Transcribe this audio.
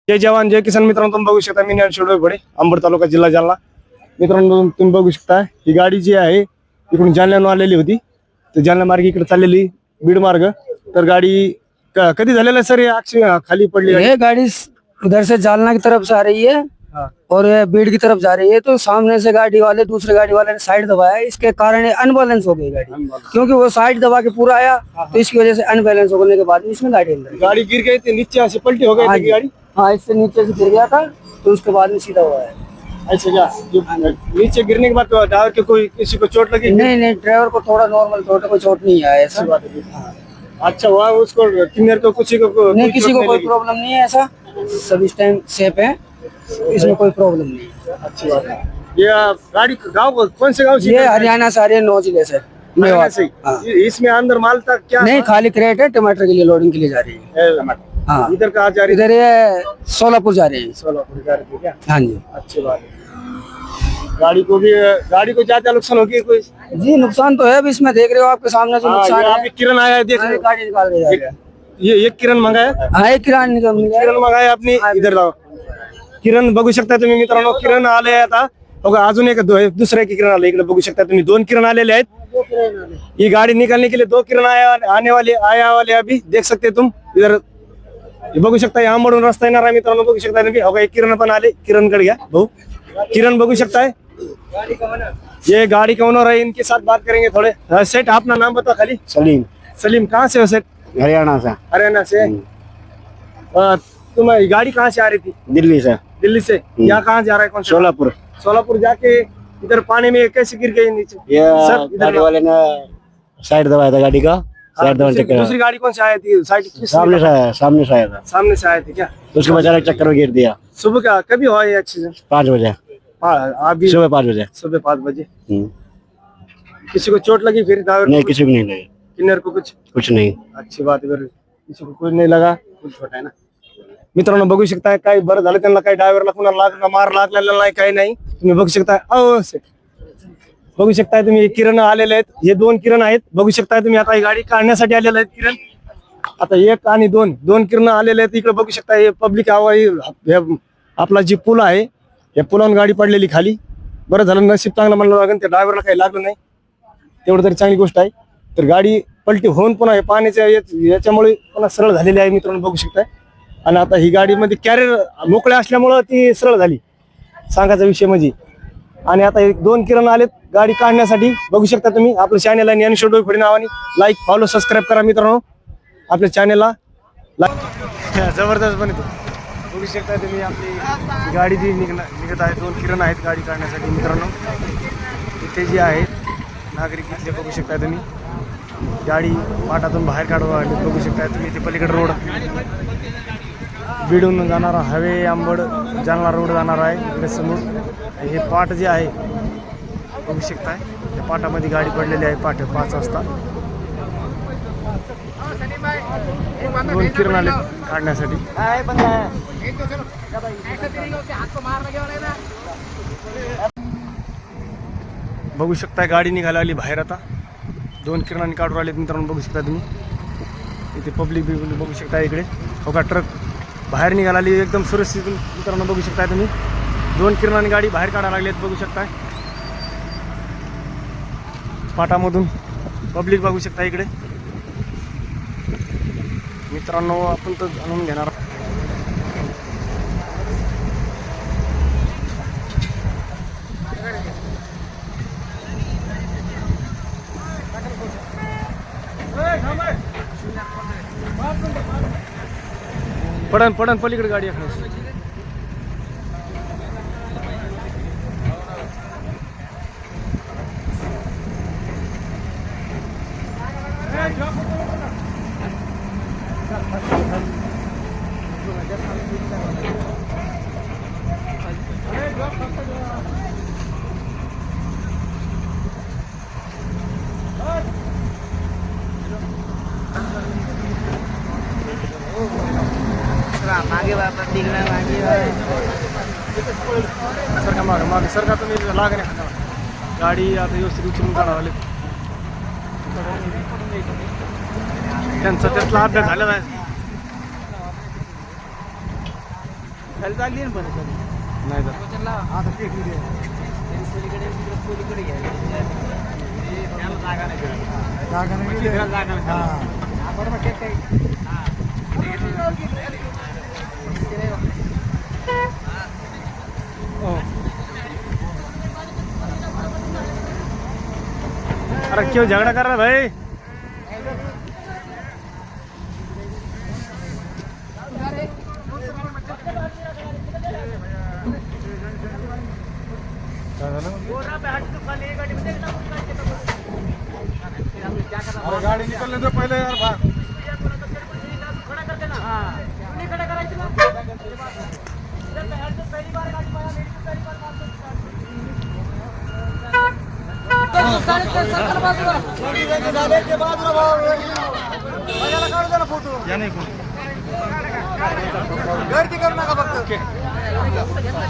जय जवान जय किसान मित्रांनो, तुम्ही बघू शकता मी ज्ञानेश्वर डोईफोडे, अंबड तालुका, जिल्हा जालना. मित्रांनो, तुम्ही बघू शकता ही गाडी जी आहे इकडून जालन्याहून आलेली होती, तर जालना मार्गे इकडे चाललेली बीड मार्ग. तर गाडी कधी झालेला सर हे ऍक्सिडेंट, खाली पडली गाडी? ये गाड़ी उधर से जालना की तरफ से आ रही है हाँ. और ये बीड़ की तरफ जा रही है, तो सामने से गाड़ी वाले दूसरे गाड़ी वाले ने साइड दबाया, इसके कारण अनबैलेंस हो गई गाड़ी, क्योंकि वो साइड दबा के पूरा आया, तो इसकी वजह से अनबैलेंस होने के बाद इसमें गाड़ी अंदर गाड़ी गिर गई थी नीचे, ऐसे पलटी हो गई थी गाड़ी. हाँ, इससे नीचे से गिर गया था, तो उसके बाद में सीधा हुआ है. ऐसे क्या नीचे गिरने के बाद तो ड्राइवर के कोई किसी को चोट लगी? नहीं, ड्राइवर को थोड़ा नॉर्मल कोई चोट नहीं आया ऐसा. अच्छा हुआ उसको, किन्नर को किसी को नहीं, किसी को कोई प्रॉब्लम नहीं है ऐसा, सब इस टाइम सेफ है, इसमें कोई प्रॉब्लम नहीं है. अच्छी बात है. ये गाड़ी गाँव कौन से गाँव से? ये हरियाणा से आ रही है, 9 जिले से. मेवाड़ से. इसमें अंदर माल था क्या? नहीं, खाली क्रेट है, टमाटर के लिए लोडिंग के लिए जा रही है. हाँ, इधर कहाँ जा रही? इधर ये सोलापुर जा रही है. सोलापुर जा रही थी क्या? हाँ जी. अच्छी बात है. गाड़ी को ज्यादा नुकसान हो गया कोई? जी, नुकसान तो है, अब इसमें देख रहे हो आपके सामने जो नुकसान है. किरण आया है, देख रहे हो? गाड़ी निकाल के जा रही है. ये एक किरण मंगाया. हाँ, एक किरान निकाल किरण मंगाया आपने. इधर लाव. किरण बघू शकता तुम्ही मित्रांनो, किरण आले आता बघा. अजून एक दुसरे किरण आले इकडे बघू शकता तुम्ही. 2 किरण आलेले आहेत. ये गाड़ी निकालने के लिए 2 किरण आने वाले अभी देख सकते तुम. इधर बघू शकता, यहाँ म्हणून रस्ता येणार आहे मित्रांनो. बघू शकता तुम्ही. हो, एक किरण पण आले. किरण कडे घ्या भाऊ. किरण बघू शकताय. ये गाड़ी का ओनर है, इनके साथ बात करेंगे थोड़े. सेठ, अपना नाम बताओ खाली. सलीम, सलीम, कहाँ से हो सेठ? हरियाणा से. हरियाणा से. तुम गाड़ी कहाँ से आ रही थी? दिल्ली से. दिल्ली से. यहाँ कहाँ जा रहा है? कौन सा? सोलापुर. सोलापुर जाके इधर पानी में कैसे गिर गई नीचे? ये सर, इधर गाड़ी वाले ने साइड दबाया था गाड़ी का. साइड दबाने चक्कर दूसरी गाड़ी कौन सी आई थी? साइड सामने से आया था. सामने से आए थे क्या? उसके बेचारे के चक्कर में गिर दिया. सुबह का कभी हुआ ये एक्सीडेंट? 5 बजे. अभी सुबह 5 बजे. सुबह 5 बजे. किसी को चोट लगी फिर? नहीं, किसी को नहीं लगी. किन्नर को कुछ नहीं. अच्छी बात है. किसी को कुछ नाही लगा. कुछ छोटा आहे ना. मित्रांनो, बघू शकताय काय बरं झालं त्यांना, काही ड्रायव्हरला कुणाला मार लागलेला नाही, काही नाही. तुम्ही बघू शकताय. बघू शकताय तुम्ही, किरण आलेले आहेत. हे 2 किरण आहेत. बघू शकताय तुम्ही. आता ही गाडी काढण्यासाठी आलेले आहेत किरण. आता 1 आणि 2 किरण आलेले आहेत. इकडे बघू शकता हे पब्लिक आपला जी पूल आहे, या पुलावरून गाडी पडलेली खाली. बरं झालं, नशीब चांगलं म्हणलं लागेल, त्या ड्रायव्हरला काही लागलं नाही, तेवढं तरी चांगली गोष्ट आहे. तर गाडी पलटी होऊन पुन्हा पाण्याच्या याच्यामुळे पुन्हा सरळ झालेली आहे मित्रांनो, बघू शकताय. आणि आता ही गाडीमध्ये कॅरियर मोकळे असल्यामुळं ती सरळ झाली, सांगायचा विषय म्हणजे. आणि आता 2 किरण आलेत गाडी काढण्यासाठी. बघू शकता तुम्ही. आपल्या चॅनलला ज्ञानेश्वर डोईफोडे नावाने लाईक, फॉलो, सबस्क्राईब करा मित्रांनो आपल्या चॅनलला. जबरदस्त बनतो. बघू शकता तुम्ही आपली गाडी जी निघत आहे. 2 किरण आहेत गाडी काढण्यासाठी मित्रांनो. इथे जी आहेत नागरिक इथले बघू शकता तुम्ही. गाडी पाटातून बाहेर काढवा बघू शकता तुम्ही. इथे पलीकडे रोड बीडून जाणारा हायवे, अंबड जालना रोड जाणार आहे इकडे समोर. हे पाट जे आहे बघू शकताय. त्या पाटामध्ये गाडी पडलेली आहे. पाठ 5 वाजता 2 किरण आले काढण्यासाठी. बघू शकता गाडी निघायला आली बाहेर. आता 2 किरणांनी काढून आले मित्रांनो, बघू शकता तुम्ही. इथे पब्लिक बघू शकता. इकडे हो का ट्रक बाहेर निघाला आली एकदम सुरक्षित मित्रांनो, बघू शकता तुम्ही. 2 किरणांनी गाडी बाहेर काढायला लागली बघू शकताय. पाटामधून पब्लिक बघू शकता इकडे मित्रांनो. आपण तर जाणून घेणार. पडन पलीकडे गाडी आहे. मागे वापस दिखना मागे सर का मागे सर का तुम्ही लागणे गाडी आता व्यवस्थित उचलून काढावं. त्यांचा त्यातला अभ्यास झालेला आहे. खाली चालली ना पण नाही जात. आता टेकली अरे क्यों झगड़ा कर रहा है भाई? अरे गाड़ी निकलने दो पहले यार भाग. या नाही कोण गर्दी करू नका फक्त.